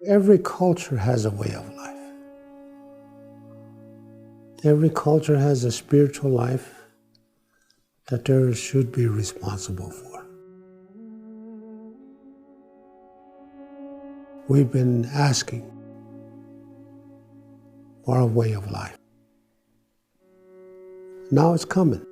Every culture has a way of life. Every culture has a spiritual life that they should be responsible for. We've been asking for a way of life. Now it's coming.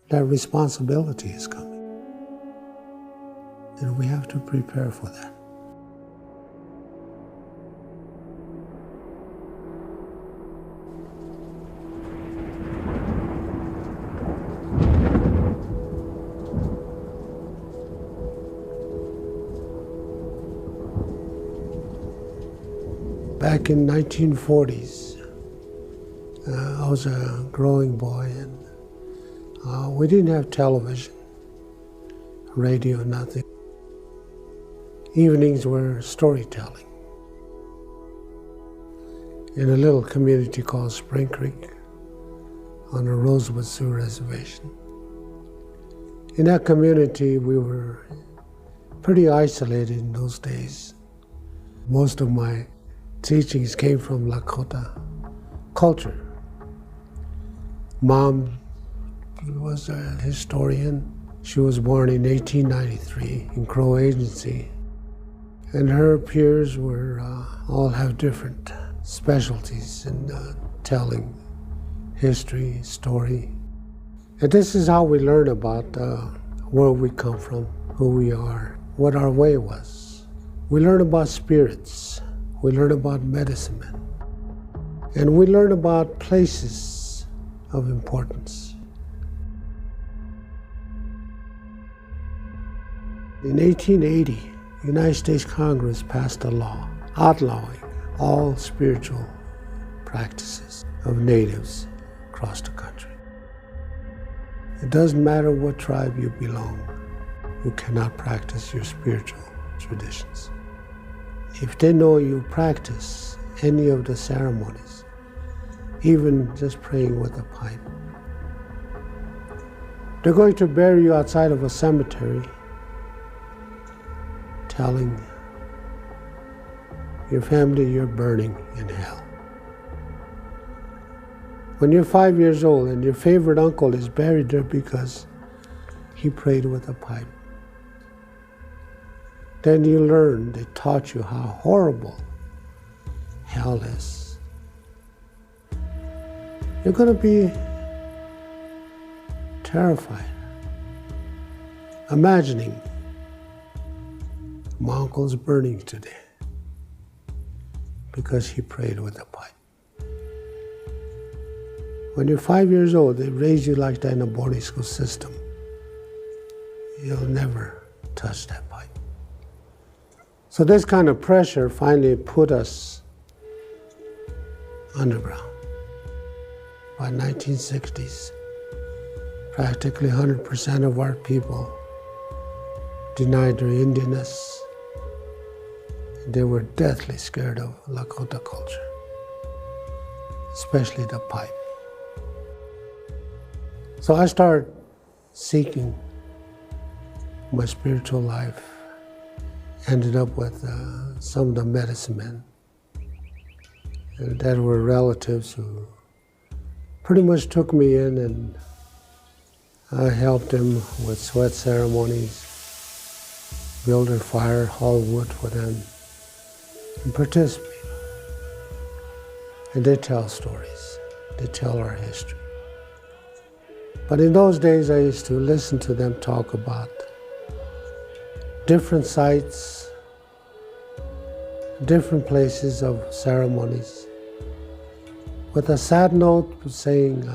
That responsibility is coming. And we have to prepare for that. Back in 1940s, I was a growing boy, and we didn't have television, radio, nothing. Evenings were storytelling in a little community called Spring Creek on the Rosewood Sioux Reservation. In that community, we were pretty isolated in those days. Most of my teachings came from Lakota culture. Mom was a historian. She was born in 1893 in Crow Agency. And her peers were all have different specialties in telling history, story. And this is how we learn about where we come from, who we are, what our way was. We learn about spirits. We learn about medicine men. And we learn about places of importance. In 1880, the United States Congress passed a law outlawing all spiritual practices of natives across the country. It doesn't matter what tribe you belong, you cannot practice your spiritual traditions. If they know you practice any of the ceremonies, even just praying with a pipe, they're going to bury you outside of a cemetery, telling your family you're burning in hell. When you're 5 years old and your favorite uncle is buried there because he prayed with a pipe, then you learn, they taught you how horrible hell is. You're going to be terrified, imagining my uncle's burning today because he prayed with a pipe. When you're 5 years old, they raise you like that in a boarding school system. You'll never touch that pipe. So this kind of pressure finally put us underground. By 1960s, practically 100% of our people denied their Indianness. They were deathly scared of Lakota culture, especially the pipe. So I started seeking my spiritual life. Ended up with some of the medicine men that were relatives who pretty much took me in, and I helped them with sweat ceremonies, build a fire, haul wood for them, and participate. And they tell stories, they tell our history. But in those days, I used to listen to them talk about different sites, different places of ceremonies, with a sad note saying,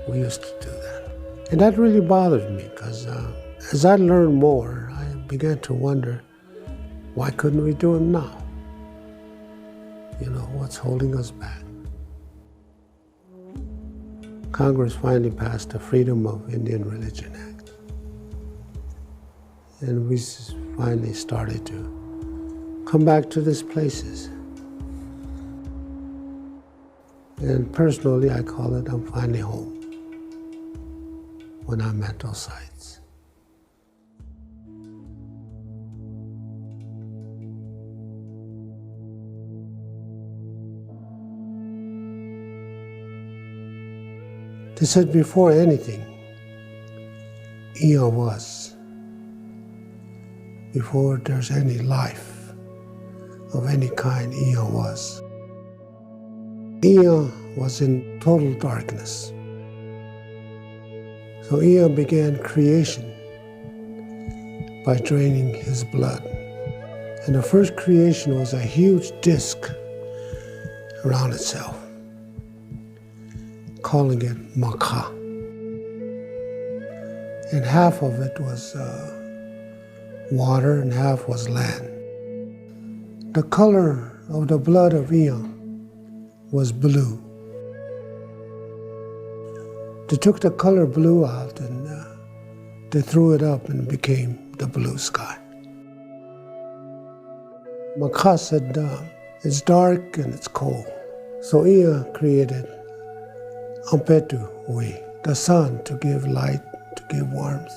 we used to do that. And that really bothered me, because as I learned more, I began to wonder, why couldn't we do them now? You know, what's holding us back? Congress finally passed the Freedom of Indian Religion Act. And we finally started to come back to these places. And personally, I call it, I'm finally home when I'm at those sites. They said before anything, Ea was. Before there's any life of any kind, Ea was. Ea was in total darkness. So Ea began creation by draining his blood. And the first creation was a huge disk around itself, calling it Makha. And half of it was water and half was land. The color of the blood of Ea was blue. They took the color blue out and they threw it up and it became the blue sky. Makha said, it's dark and it's cold. So Ea created Ampetu Wi, the sun, to give light, to give warmth.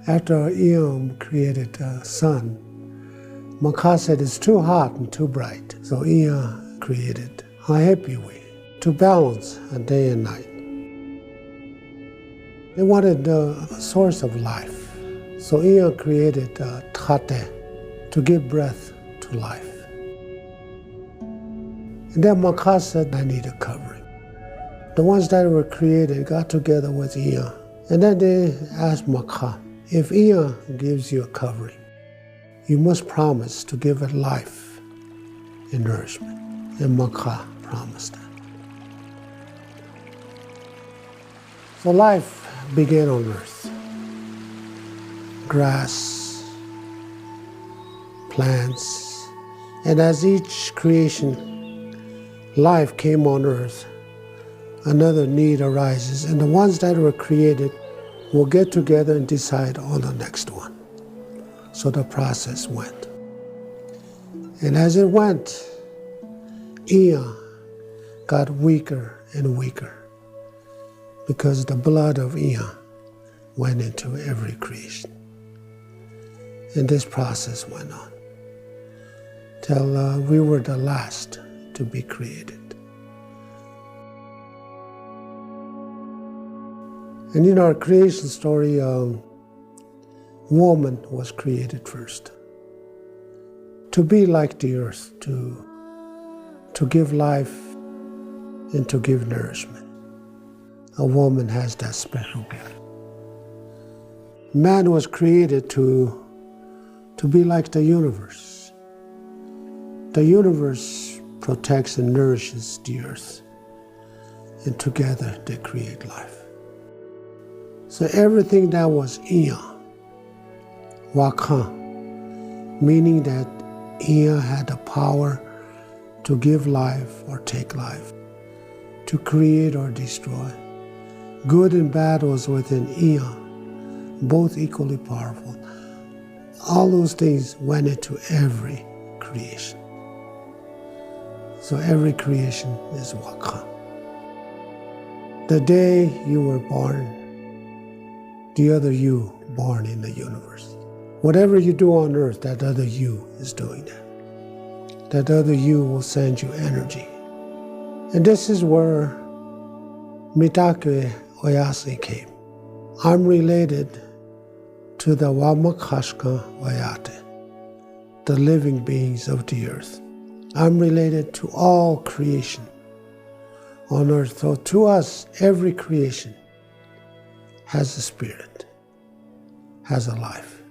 After Ea created the sun, Makha said it's too hot and too bright. So Ea created Haepi Wi, to balance a day and night. They wanted a source of life. So Ea created Tate, to give breath to life. And then Makha said, I need a covering. The ones that were created got together with Ea, and then they asked Makha, if Ea gives you a covering, you must promise to give it life and nourishment. And Makha promised that. So life began on earth. Grass, plants, and as each creation, life came on earth, another need arises, and the ones that were created will get together and decide on the next one. So the process went. And as it went, Ea got weaker and weaker because the blood of Ea went into every creation. And this process went on till we were the last to be created. And in our creation story, woman was created first. To be like the earth, to give life and to give nourishment. A woman has that special gift. Man was created to be like the universe. The universe protects and nourishes the earth, and together they create life. So everything that was Ea, Wakha, meaning that Ea had the power to give life or take life, to create or destroy. Good and bad was within Ea, both equally powerful. All those things went into every creation. So every creation is Wakha. The day you were born, the other you born in the universe. Whatever you do on earth, that other you is doing that. That other you will send you energy. And this is where Mitakuye Oyasin came. I'm related to the Wamakashka Wayate, the living beings of the earth. I'm related to all creation on earth. So to us, every creation has a spirit, has a life,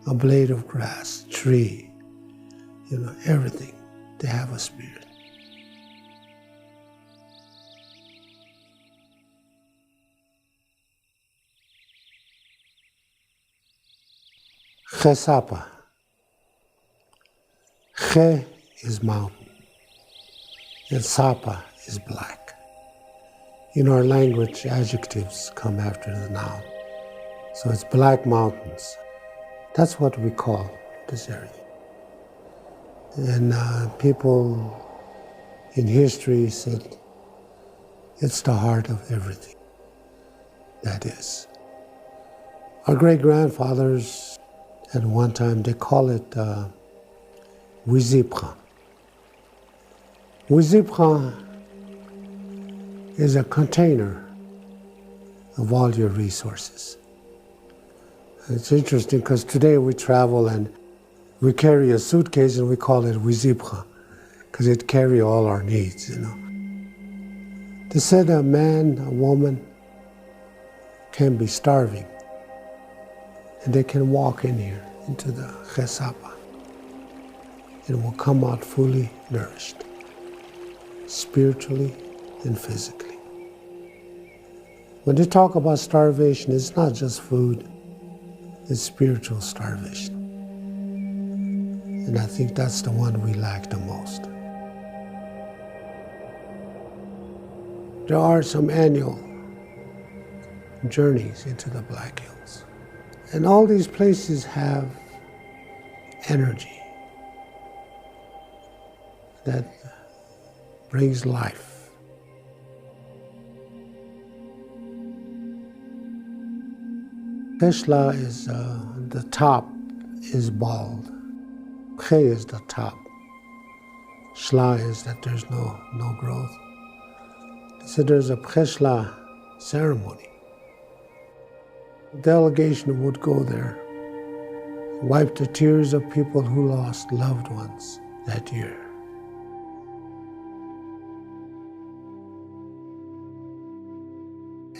a blade of grass, tree, everything, they have a spirit. Chesapa. Che is mountain, and Sapa is black. In our language, adjectives come after the noun. So it's black mountains. That's what we call this area. And people in history said it's the heart of everything. That is. Our great-grandfathers, at one time, they call it Wizipra. Wizipra is a container of all your resources. It's interesting because today we travel and we carry a suitcase and we call it wizibra because it carries all our needs, They said a man, a woman can be starving and they can walk in here into the chesapa and will come out fully nourished, spiritually and physically. When they talk about starvation, it's not just food, it's spiritual starvation. And I think that's the one we lack the most. There are some annual journeys into the Black Hills. And all these places have energy that brings life. Peshla is the top is bald. Khe is the top. Shla is that there's no growth. So there's a Peshla ceremony. A delegation would go there, wipe the tears of people who lost loved ones that year.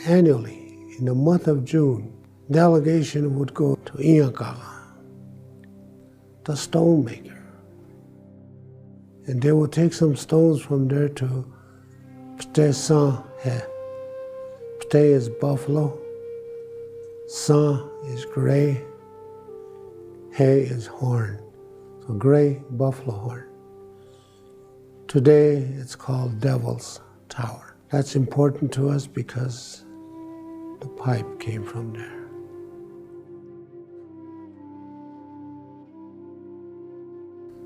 Annually, in the month of June, delegation would go to Iyankaga, the stone maker. And they would take some stones from there to Pte San He. Pte is buffalo, San is gray, He is horn. So gray buffalo horn. Today it's called Devil's Tower. That's important to us because the pipe came from there.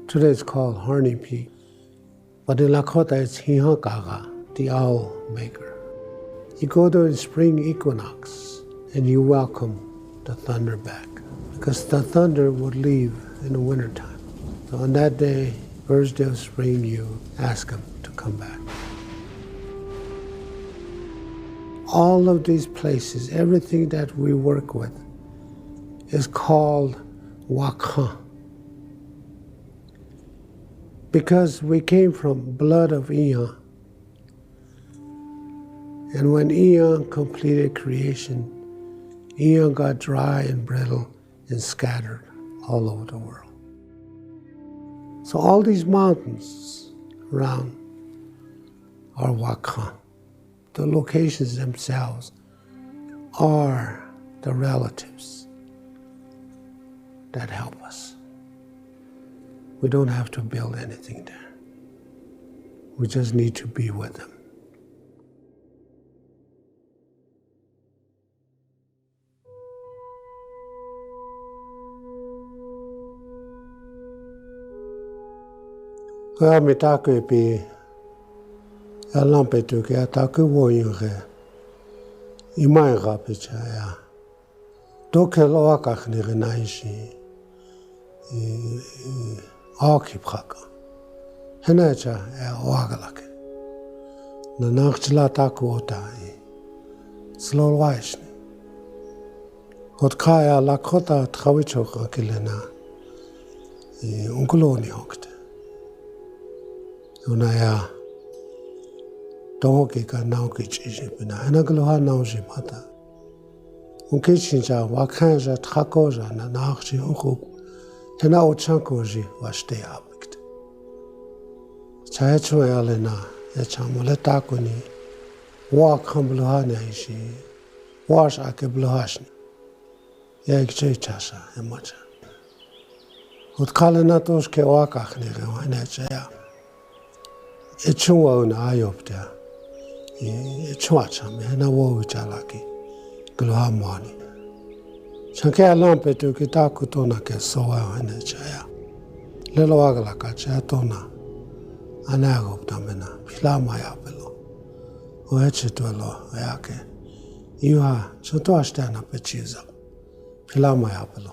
Today it's called Harney Peak, but in Lakota it's Hihankaga, the owl maker. You go there in spring equinox and you welcome the thunder back because the thunder would leave in the wintertime. So on that day, first day of spring, you ask them to come back. All of these places, everything that we work with is called Wakhan. Because we came from blood of Eon. And when Eon completed creation, Eon got dry and brittle and scattered all over the world. So all these mountains around are Wakhan. The locations themselves are the relatives that help us. We don't have to build anything there. We just need to be with them. Well, me taku pi alampe tu ke taku wo yure. Imai rapicha ya. Dokel oakach ni renaishi. Aki praka. Henacha oagalake. Na nachla taku ota. Slow waishni. Hot kaya lakota trawichoka kilena. Unkuloni hokte. Unaya toki ka nauki chishipina. Henagloha nauji mata. Unkichinja wakanja trakoja na nachji ukuk. Hena ochankoji washte abikte. Chahecho yalena echamole takuni. Wakambloha naishi. Wash akeblohashni. Yekche chasha emacha. Utkalena toshke wakachni rewanecha. Echua una ayopta. Echuacha me na wo chalaki. Gluhamani. Chanke alampe tu kitaku tona ke soa ene chaya. Lelo agala ka chaya tona. Anagopta mena. Pilama ya pelo. Oeche tuelo yake. Iwa choto ashtana pechiza. Pilama ya pelo.